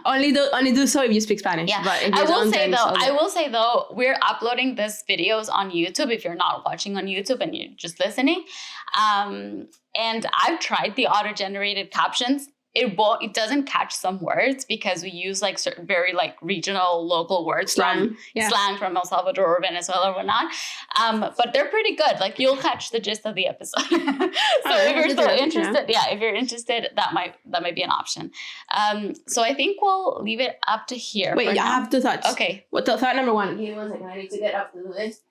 Only do so if you speak Spanish. Yeah, but I will say though, we're uploading this videos on YouTube. If you're not watching on YouTube and you're just listening, and I've tried the auto-generated captions. it doesn't catch some words because we use like certain very like regional local words slang from El Salvador or Venezuela or whatnot. But they're pretty good. Like you'll catch the gist of the episode. So if you're still interested, if you're interested, that might be an option. So I think we'll leave it up to here. Wait, I have two thoughts. Okay. Well, thought number one. Give me 1 second. I need to get up to do this.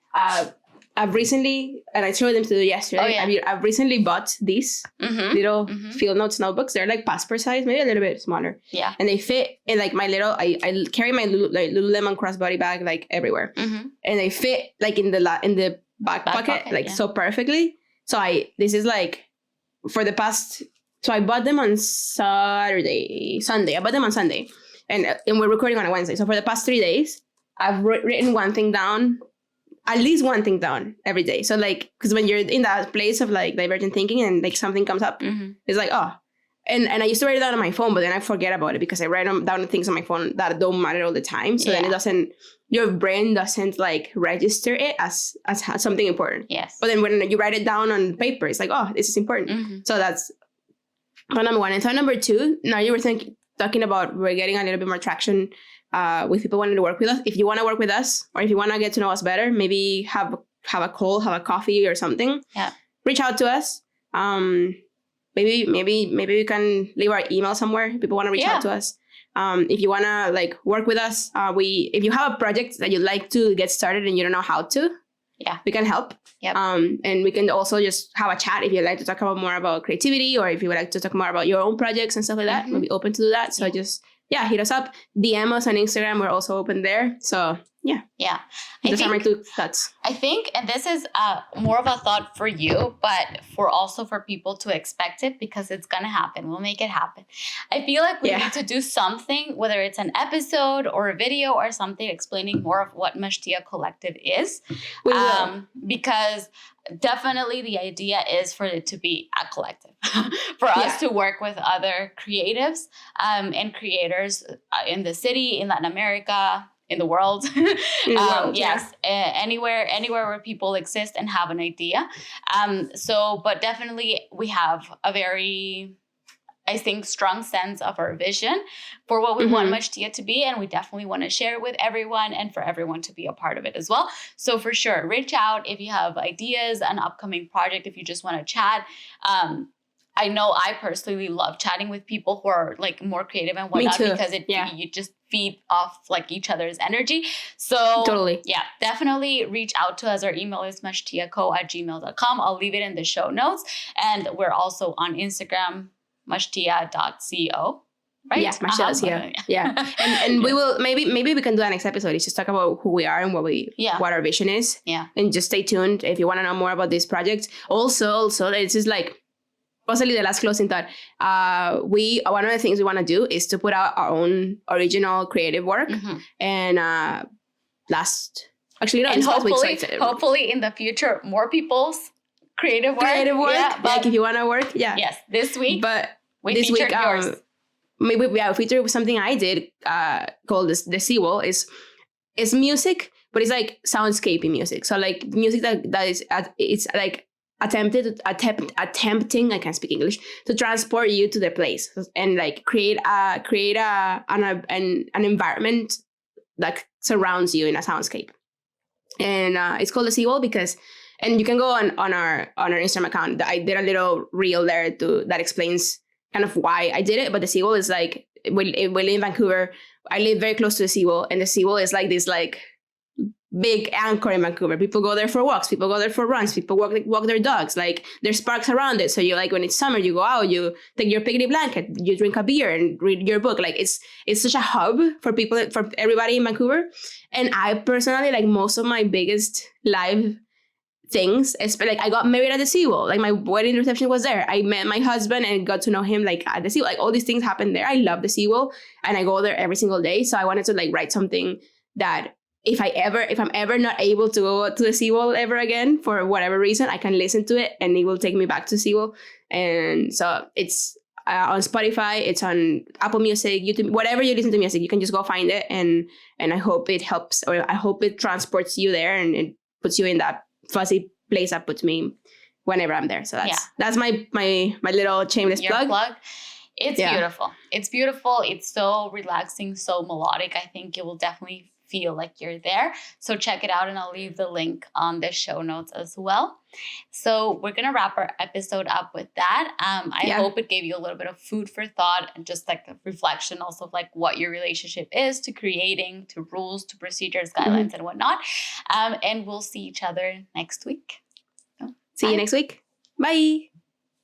I've recently, and I showed them to do yesterday. Oh, yeah. I've recently bought these little field notes notebooks. They're like passport size, maybe a little bit smaller. Yeah. And they fit in like my little, I carry my Lululemon crossbody bag like everywhere. And they fit like in the back pocket like so perfectly. So this is like for the past, so I bought them on Sunday. I bought them on Sunday. And we're recording on a Wednesday. So for the past 3 days, I've written one thing down. At least one thing down every day. So like, because when you're in that place of like divergent thinking and like something comes up, it's like, oh. And I used to write it down on my phone, but then I forget about it because I write down things on my phone that don't matter all the time. So then your brain doesn't like register it as something important. Yes. But then when you write it down on paper, it's like, oh, this is important. So that's thought number one. And thought number two, now you were talking about we're getting a little bit more traction with people wanting to work with us. If you want to work with us or if you want to get to know us better, maybe have a call, have a coffee or something. Yeah. Reach out to us. Maybe we can leave our email somewhere. If people want to reach out to us. If you want to like work with us, if you have a project that you'd like to get started and you don't know how to, we can help. Yep. And we can also just have a chat if you'd like to talk more about creativity or if you would like to talk more about your own projects and stuff like that. We'll be open to do that. So just hit us up. DM us on Instagram. We're also open there. So those are my two thoughts. I think, and this is more of a thought for you, but for people to expect it because it's going to happen. We'll make it happen. I feel like we need to do something, whether it's an episode or a video or something explaining more of what Mashtia Collective is. Because definitely the idea is for it to be a collective, for us to work with other creatives and creators in the city, in Latin America, in the world. Anywhere where people exist and have an idea. But definitely we have a very, I think, strong sense of our vision for what we want Mashtia to be. And we definitely want to share it with everyone and for everyone to be a part of it as well. So for sure, reach out if you have ideas, an upcoming project, if you just want to chat. I know I personally love chatting with people who are like more creative and whatnot because you just feed off like each other's energy. So definitely reach out to us. Our email is mashtiaco@gmail.com. I'll leave it in the show notes. And we're also on Instagram, mashtia.co. Right? Yes, Mashtia.co. And we will maybe we can do that next episode. It's just talk about who we are and what our vision is. Yeah. And just stay tuned if you want to know more about this project. Also, this is like possibly the last closing thought. One of the things we want to do is to put out our own original creative work. And hopefully in the future, more people's creative work. Yeah, like if you want to work, Yes, this week. But we this featured week, yours. Maybe we featured something I did called the Seawall. It's music, but it's like soundscapey music. So like music that is it's like attempting, I can't speak English, to transport you to the place and like create an environment that surrounds you in a soundscape. And it's called the Seawall because, and you can go on our Instagram account. I did a little reel there that explains kind of why I did it. But the Seawall is like, we live in Vancouver. I live very close to the Seawall, and the Seawall is like this like big anchor in Vancouver. People go there for walks. People go there for runs. People walk their dogs. Like there's parks around it. So you like when it's summer, you go out, you take your picnic blanket, you drink a beer and read your book. Like it's such a hub for people, for everybody in Vancouver. And I personally like most of my biggest live things. It's like I got married at the Seawall. Like my wedding reception was there. I met my husband and got to know him like at the Seawall. Like all these things happen there. I love the Seawall and I go there every single day. So I wanted to like write something that if I'm ever not able to go to the Seawall ever again for whatever reason, I can listen to it and it will take me back to Seawall. And so it's on Spotify, it's on Apple Music, YouTube, whatever you listen to music, you can just go find it. And I hope it helps, or I hope it transports you there and it puts you in that fuzzy place that puts me whenever I'm there. So that's my little shameless plug. It's beautiful. It's beautiful. It's so relaxing, so melodic. I think you will definitely feel like you're there. So check it out, and I'll leave the link on the show notes as well. So we're going to wrap our episode up with that. I hope it gave you a little bit of food for thought and just like a reflection also of like what your relationship is to creating, to rules, to procedures, guidelines, and whatnot. And we'll see each other next week. So, see you next week. Bye.